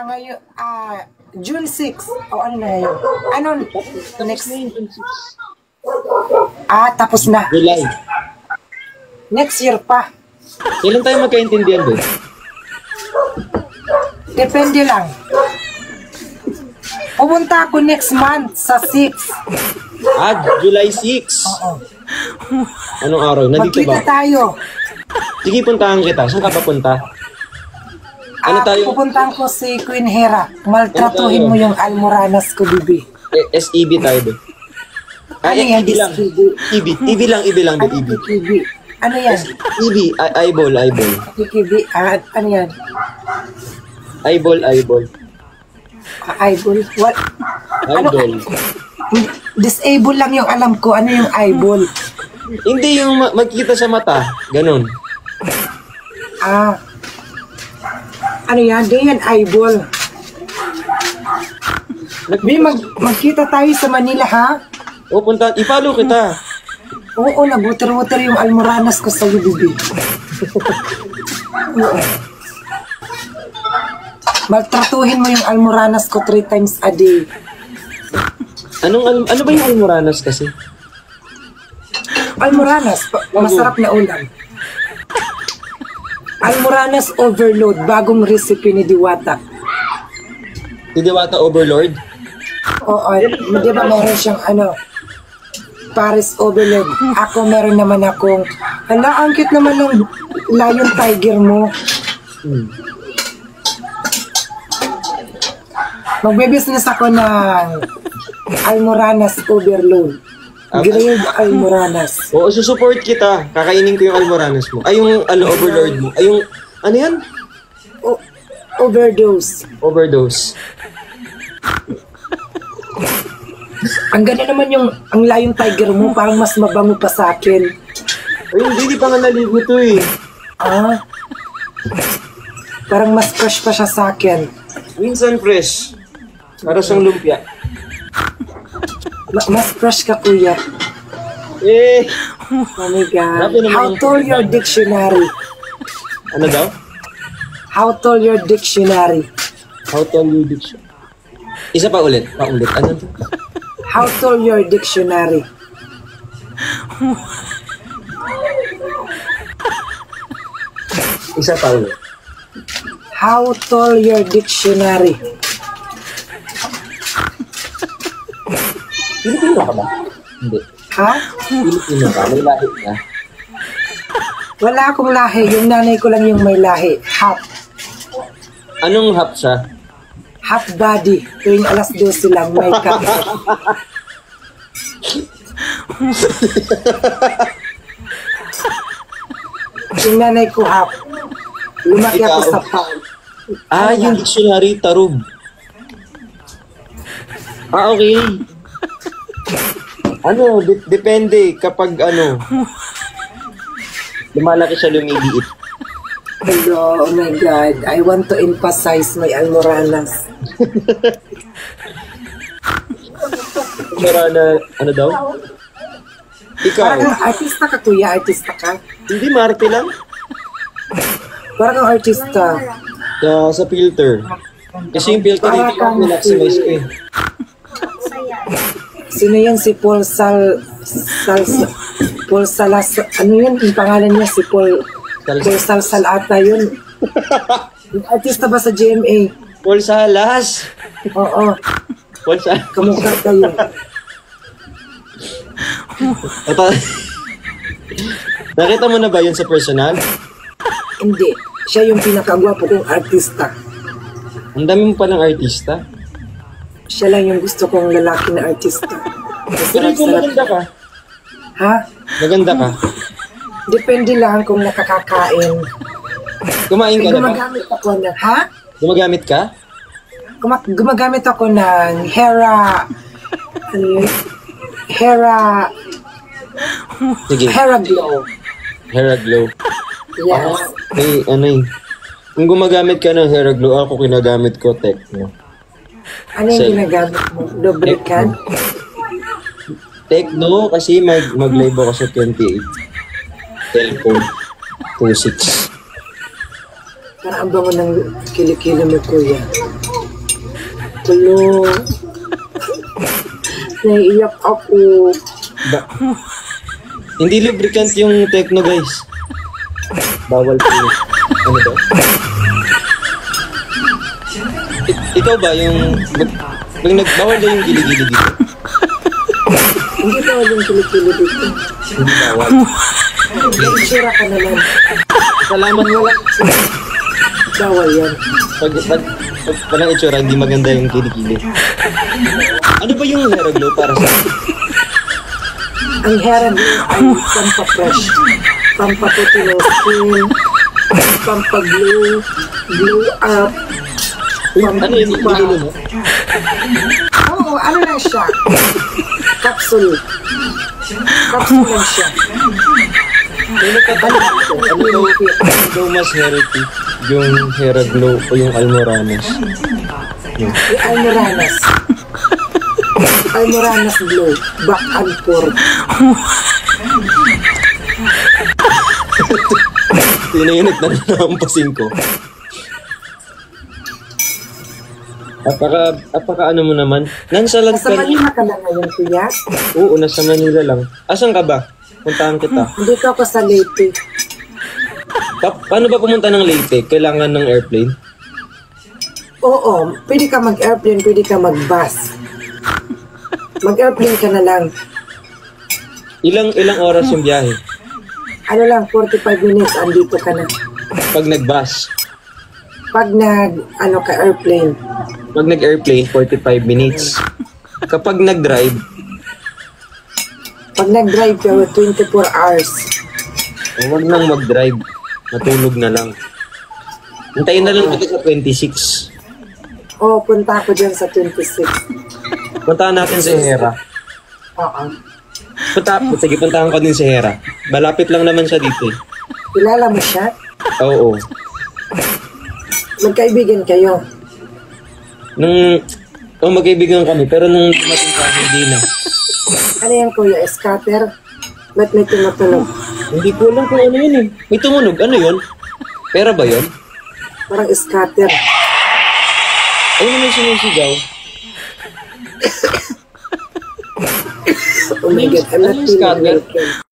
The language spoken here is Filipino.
kita ngayon, June 6. O ano na yun? Ano? Next. Tapos na. July. Next year pa. Kailan tayo magkaintindihan doon? Depende lang. Pupunta ako next month sa 6. July 6. Oo. Anong araw? Nandito Magkita ba? tayo. Sige, puntahan kita. Saan ka papunta? Ano tayo? Pupuntahan ko si Queen Hera. Maltratuhin mo yung almoranas ko, bibi. SEB tayo doon. Ano yan? EB lang. EB lang, doon, EB. EB. Ano yan? EB, eyeball. EB. Ano yan? Eyeball. Eyeball. What? Eyeball. Disable lang yung alam ko. Ano yung eyeball? Hindi yung magkita sa mata. Ganon. Ano yan? Di yan eyeball. Magkita tayo sa Manila, ha? O, punta. I-follow kita. Oo, nag-water yung almoranas ko sa bibi. Oo. Maltratuhin mo yung almoranas ko 3 times a day. Ano ba yung almoranas kasi? Almoranas, masarap na ulam. Almoranas overload, bagong recipe ni Diwata. Si Diwata Overlord? Oo, di ba meron siyang Paris overload. Ako meron naman akong, ang cute naman ng lion tiger mo. Magbe-business ako ng almoranas overload. Grilled almoranas. Oo, susupport kita. Kakainin ko yung almoranas mo. Ay, yung overlord mo. Ay, yung, ano yan? Overdose. Ang ganda naman ang lion tiger mo, parang mas mabango pa sa akin. Ay, hindi pa nga naligo to eh. Parang mas fresh pa siya sa akin. Minsan fresh. Para siyang lumpia. Mas fresh ka, kuya. Oh my God. How tall your dictionary? Ano daw? How tall your dictionary? Isa pa ulit. Ano to? How tall your dictionary? Isa pa ulit. How tall your dictionary? Pilipino ka ba? Hindi. Ha? Pilipino ka? May lahi ka? Wala akong lahi. Yung nanay ko lang yung may lahi. Half. Anong hap siya? Half body. Tuwing alas 12 lang may cup. Yung nanay ko half. Lumaki ako sa pound. Yung dictionary, tarub. Okay. Depende kapag lumalaki siya, lumiliit. Hello, oh my God. I want to emphasize my almoranas. Almorana, ano daw? Ikaw? Parang artista ka, kuya. Artista ka. Hindi, Marte lang. Parang artista. Sa filter. Kasi yung filter dito yung relaximize ko eh. Sino yan? Si Paul Paul Salas. Ano yun? Yung pangalan niya si Paul Salsal ata yun. Artista ba sa GMA? Paul Salas. Oo. Paul Salas. Kamukha kayo. Nakita mo na ba yun sa personal? Hindi. Siya yung pinakagwapo kong artista. Ang dami mo palang artista. Siya lang yung gusto kong lalaki na artista. Pero kung maganda ka. Ha? Maganda ka. Depende lang kung nakakakain. Kumain ka na ba? Gumagamit ako ng, ha? Gumagamit ka? Gumagamit ako ng Hera, ano yun? Hera Glow. Hera Glow. Yes. Kung gumagamit ka ng Hera Glow, ako kinagamit ko Tecno. Ano yung ginagamit mo? Lubricant? Tecno, kasi mag-live ako sa 28. Cellphone 26. Parang ang bango ng kilikili mo, kuya. Hello. Naiiyak ako. Ba? Hindi lubricant yung Tecno, guys. Bawal po. Ano daw? Ikaw ba yung... Pag nagbawal daw yung gili-gili dito? Hindi bawal yung kilikili dito. Hindi bawal. Nagsira ka naman. Salamat mo lang. Bawal yan. Pag walang itsura, hindi maganda yung kilikili. Ano ba yung hair glow para sa... Ang hair glow ay pampafresh, pampaputi ng skin, pampaglow, glow up, Ano yung nililo mo? Oo, ano lang siya? Capsule. Capsule lang siya. Ano daw mas healthy? Yung hair glow o yung Almoranas? Yung Almoranas. Almoranas glow. Back and forth. Sino yung nagtanampasin ko? Apaka ano mo naman? Nansalag Nasa ka. Manila ka na ngayon, kuya? Oo, nasa Manila lang. Asan ka ba? Puntahan kita. Dito ako sa Leyte. Paano ba pumunta ng Leyte? Kailangan ng airplane? Oo, pwede ka mag-airplane, pwede ka mag-bus. Mag-airplane ka na lang. Ilang oras yung biyahe? Ano lang, 45 minutes, andito ka na. Pag nag-bus? Pag airplane, Pag nag-airplane, 45 minutes. Kapag nag-drive, pag nag-drive ka, 24 hours. huwag nang mag-drive. Matulog na lang. Hintayin na lang kita sa 26. Oo, punta ako dyan sa 26. Puntahan natin si Hera. Oo. Sige, puntahan ko din si Hera. Malapit lang naman siya dito eh. Kilala mo siya? Oo. Magkaibigan kayo. Magkaibigan kami, pero nung dumating ka, hindi na. Ano yan, kuya? Scatter? Ba't may tumutunog? Hindi ko alam kung ano yun eh. May tumunog, ano yun? Pera ba yun? Parang scatter. Ayun naman sinisigaw. Oh my God, I'm not Ano yung feeling scatter? American.